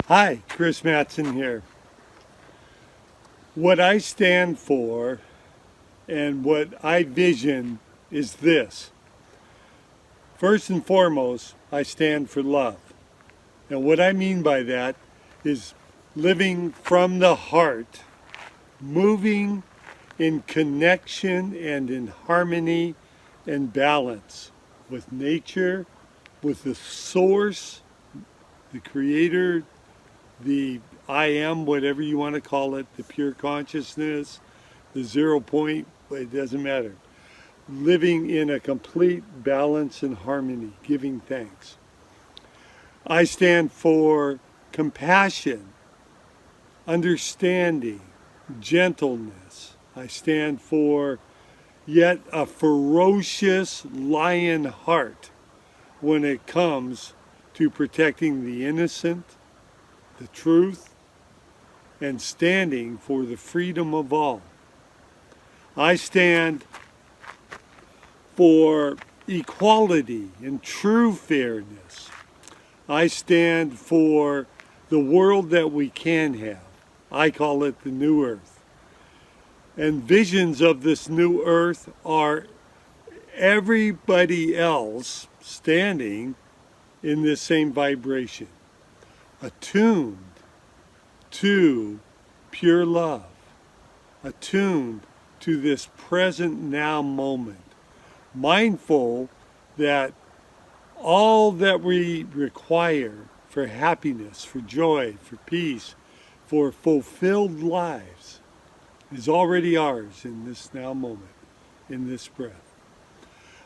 Hi, Chris Madsen here. What I stand for and what I vision is this. First and foremost, I stand for love. And what I mean by that is living from the heart, moving in connection and in harmony and balance with nature, with the source, the creator, the I am, whatever you want to call it, the pure consciousness, the 0 point, it doesn't matter. Living in a complete balance and harmony, giving thanks. I stand for compassion, understanding, gentleness. I stand for yet a ferocious lion heart when it comes to protecting the innocent, the truth, and standing for the freedom of all. I stand for equality and true fairness. I stand for the world that we can have. I call it the new earth. And visions of this new earth are everybody else standing in this same vibration, attuned to pure love, attuned to this present now moment, mindful that all that we require for happiness, for joy, for peace, for fulfilled lives is already ours in this now moment, in this breath.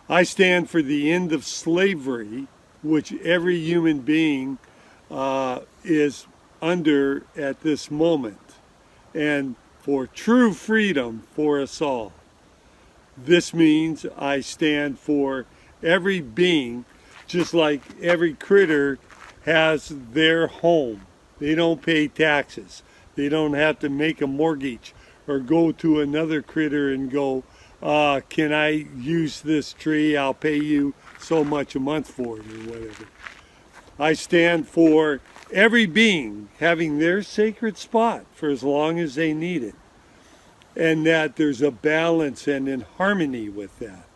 I stand for the end of slavery, which every human being is under at this moment, and for true freedom for us all. This means I stand for every being, just like every critter has their home. They don't pay taxes. They don't have to make a mortgage or go to another critter and go, can I use this tree? I'll pay you so much a month for it or whatever. I stand for every being having their sacred spot for as long as they need it, and that there's a balance and in harmony with that.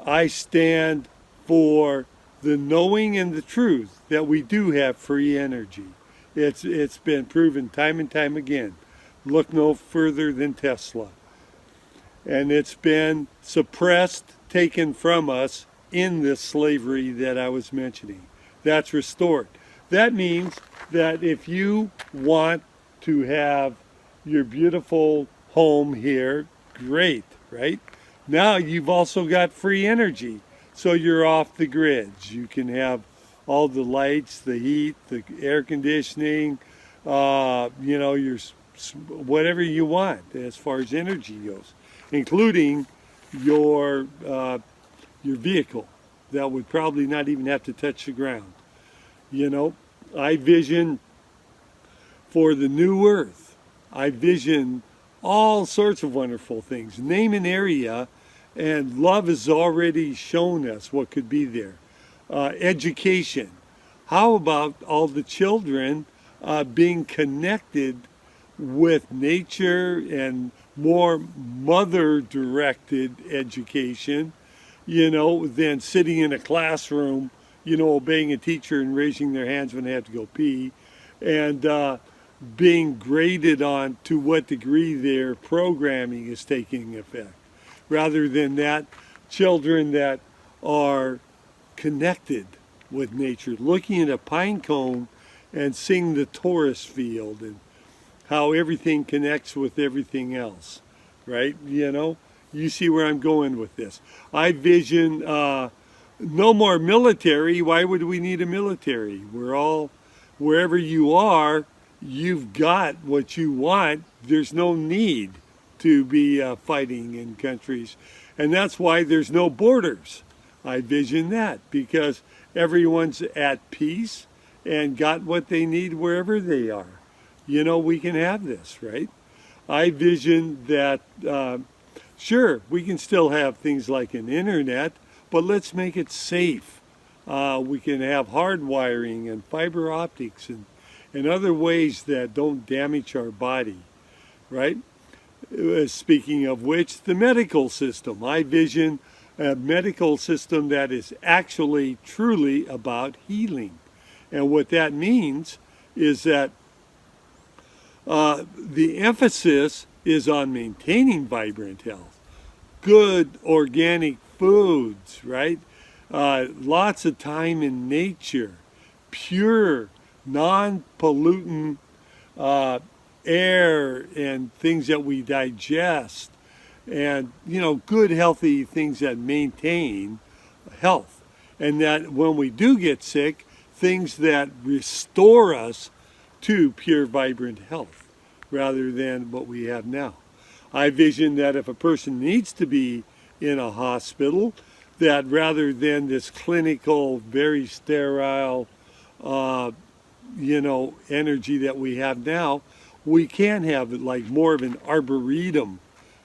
I stand for the knowing and the truth that we do have free energy. It's been proven time and time again. Look no further than Tesla. And it's been suppressed, taken from us in this slavery that I was mentioning. That's restored. That means that if you want to have your beautiful home here, great, right? Now you've also got free energy, so you're off the grids. You can have all the lights, the heat, the air conditioning, your whatever you want as far as energy goes, including your vehicle that would probably not even have to touch the ground. I vision for the new earth. I vision all sorts of wonderful things. Name an area, and love has already shown us what could be there. Education. How about all the children being connected with nature and more mother-directed education, than sitting in a classroom, obeying a teacher and raising their hands when they have to go pee, and being graded on to what degree their programming is taking effect. Rather than that, children that are connected with nature, looking at a pine cone and seeing the torus field and how everything connects with everything else, right? You see where I'm going with this. I vision no more military. Why would we need a military? We're all, wherever you are, you've got what you want. There's no need to be fighting in countries. And that's why there's no borders. I vision that because everyone's at peace and got what they need wherever they are. We can have this, right? I vision that, sure, we can still have things like an internet, but let's make it safe. We can have hard wiring and fiber optics and other ways that don't damage our body, right? Speaking of which, the medical system. I vision a medical system that is actually truly about healing. And what that means is that the emphasis is on maintaining vibrant health, good organic foods, right? Lots of time in nature, pure, non-pollutant air and things that we digest, and good healthy things that maintain health, and that when we do get sick, things that restore us to pure vibrant health rather than what we have now. I vision that if a person needs to be in a hospital, that rather than this clinical, very sterile energy that we have now, we can have it like more of an arboretum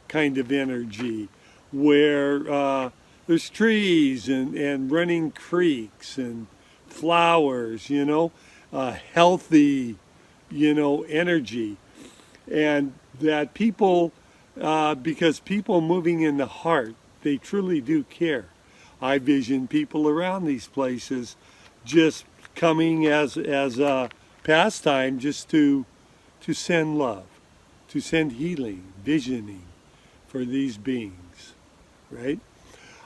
kind of energy where there's trees and running creeks and flowers, healthy, energy. And that people, because people moving in the heart, they truly do care. I vision people around these places just coming as a pastime just to send love, to send healing, visioning for these beings, right?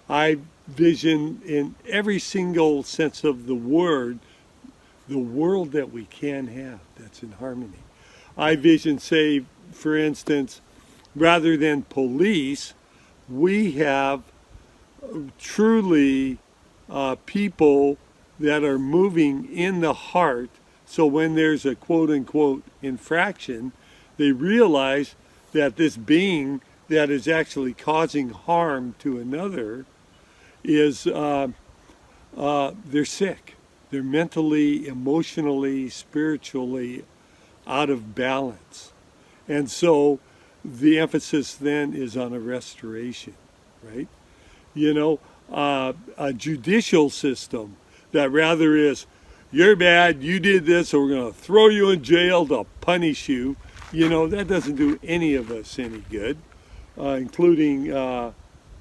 I vision in every single sense of the word, the world that we can have that's in harmony. I vision, say, for instance, rather than police, we have truly people that are moving in the heart. So when there's a quote-unquote infraction, they realize that this being that is actually causing harm to another is they're sick. They're mentally, emotionally, spiritually out of balance. And so the emphasis then is on a restoration, right? A judicial system that rather is, you're bad, you did this, so we're going to throw you in jail to punish you. That doesn't do any of us any good, including the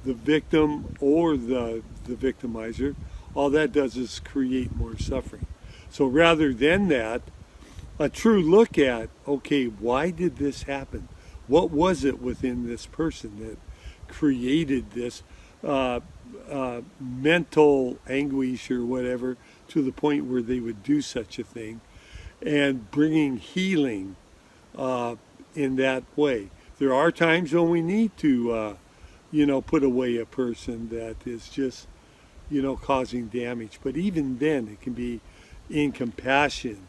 victim or the victimizer. All that does is create more suffering. So rather than that, a true look at, okay, why did this happen? What was it within this person that created this mental anguish or whatever to the point where they would do such a thing, and bringing healing in that way. There are times when we need to, put away a person that is just, causing damage. But even then, it can be in compassion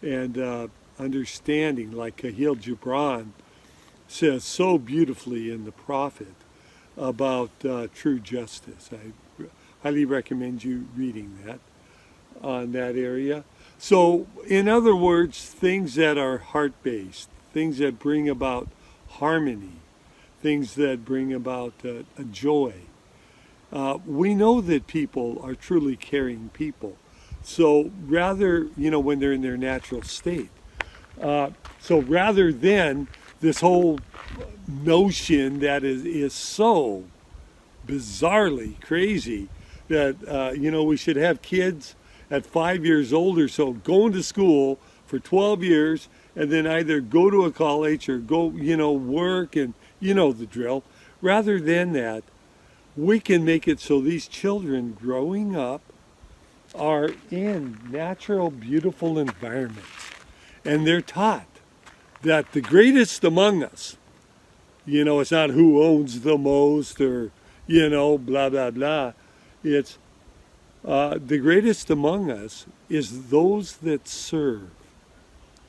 and understanding, like Khalil Gibran says so beautifully in The Prophet about true justice. I highly recommend you reading that on that area. So, in other words, things that are heart-based, things that bring about harmony, things that bring about a joy. We know that people are truly caring people. So rather, when they're in their natural state. So rather than this whole notion that is so bizarrely crazy that, we should have kids at 5 years old or so going to school for 12 years and then either go to a college or go, work and, the drill. Rather than that, we can make it so these children growing up are in natural, beautiful environments. And they're taught that the greatest among us, it's not who owns the most or, blah, blah, blah. It's the greatest among us is those that serve,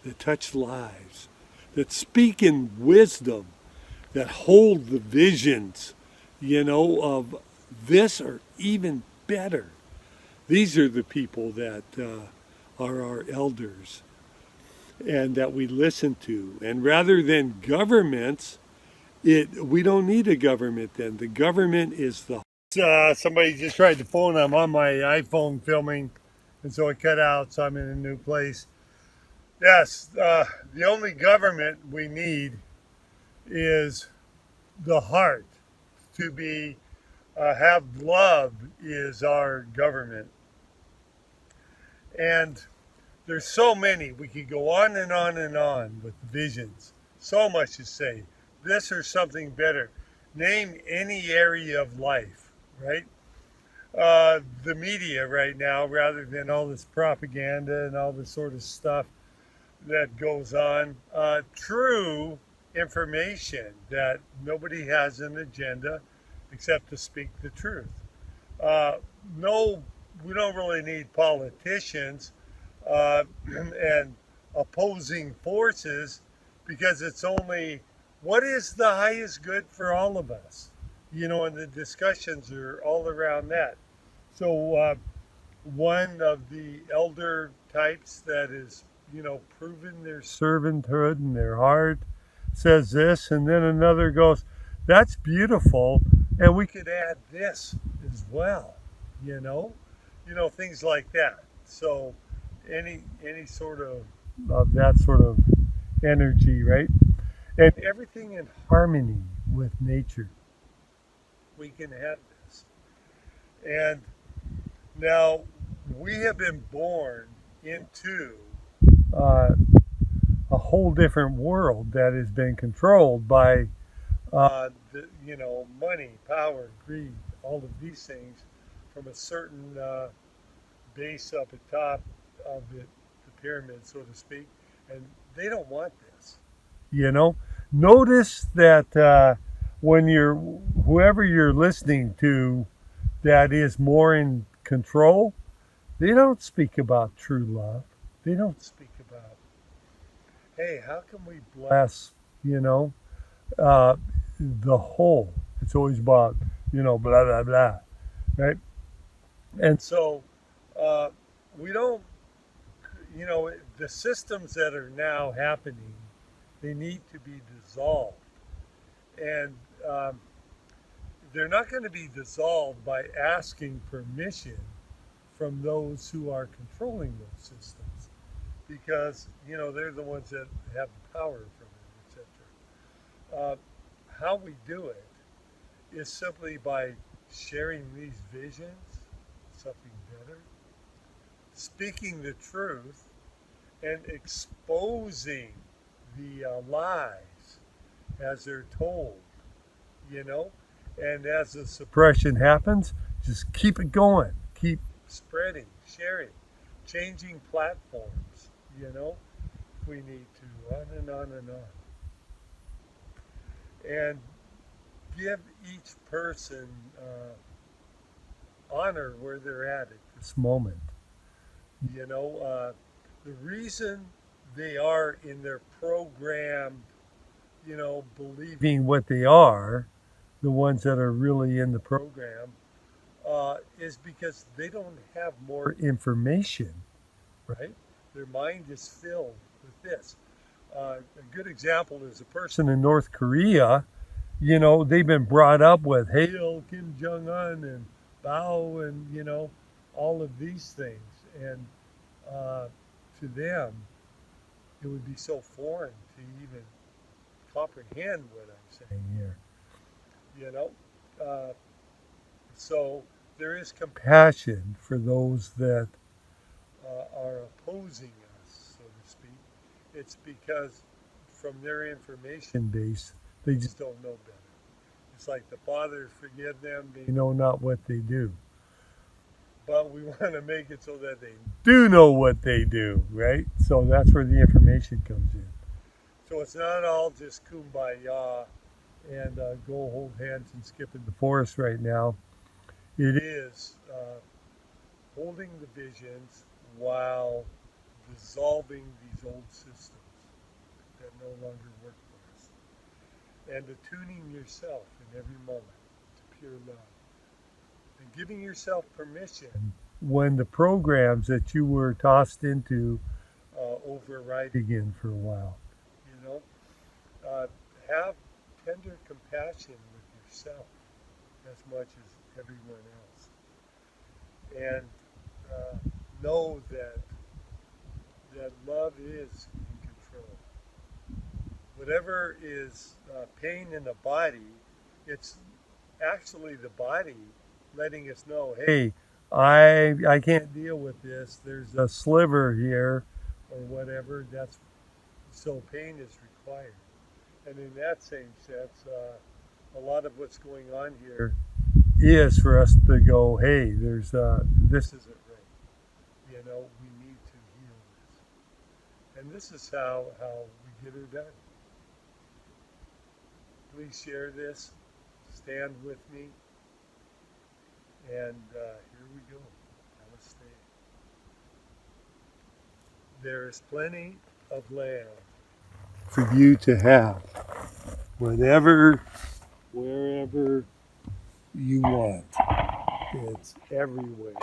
that touch lives, that speak in wisdom, that hold the visions, of this or even better. These are the people that are our elders and that we listen to. And rather than governments, we don't need a government then. The government is the somebody just tried to phone. I'm on my iPhone filming, and so it cut out, so I'm in a new place. Yes, the only government we need is the heart. To be have love is our government, and there's so many. We could go on and on and on with visions. So much to say. This or something better. Name any area of life, right? The media right now, rather than all this propaganda and all this sort of stuff that goes on, true information that nobody has an agenda except to speak the truth. Uh, no, we don't really need politicians and opposing forces because it's only what is the highest good for all of us, and the discussions are all around that. So one of the elder types that is, proven their servanthood and their heart says this, and then another goes, that's beautiful, and we could add this as well, you know, things like that. So any sort of that sort of energy, right? And everything in harmony with nature. We can have this. And now we have been born into uh, a whole different world that has been controlled by money, power, greed, all of these things from a certain base up at top of the pyramid, so to speak, and they don't want this. Notice that when you're whoever you're listening to that is more in control, they don't speak about true love. They don't speak about, hey, how can we bless, you know, uh, the whole? It's always about, blah, blah, blah, right? And so uh, we don't, the systems that are now happening, they need to be dissolved. And they're not going to be dissolved by asking permission from those who are controlling those systems because they're the ones that have the power from it, etc. How we do it is simply by sharing these visions, something better, speaking the truth, and exposing the lies as they're told, you know. And as the suppression happens, just keep it going, keep spreading, sharing, changing platforms, if we need to, on and on and on. And give each person honor where they're at this moment. The reason they are in their program, believing what they are, the ones that are really in the program, is because they don't have more information, right? Their mind is filled with this. A good example is a person in North Korea. They've been brought up with Hail Kim Jong Un and Bao and, all of these things. And to them, it would be so foreign to even comprehend what I'm saying here. You know, uh, so there is compassion for those that are opposing us, so to speak. It's because from their information base, they just don't know better. It's like the Father forgive them, they know not what they do. But we want to make it so that they do know what they do, right? So that's where the information comes in. So it's not all just kumbaya and go hold hands and skip in the forest right now. It is holding the visions while dissolving these old systems that no longer work for us. And attuning yourself in every moment to pure love. And giving yourself permission when the programs that you were tossed into override again for a while. You know, have tender compassion with yourself as much as everyone else. And know that love is in control. Whatever is pain in the body, it's actually the body letting us know, hey, I can't deal with this. There's a sliver here or whatever. That's so pain is required. And in that same sense, a lot of what's going on here is for us to go, hey, there's this isn't right. You know, we need to heal this. And this is how we get her done. Please share this. Stand with me. And here we go. Namaste. There is plenty of land for you to have whenever, wherever you want. It's everywhere.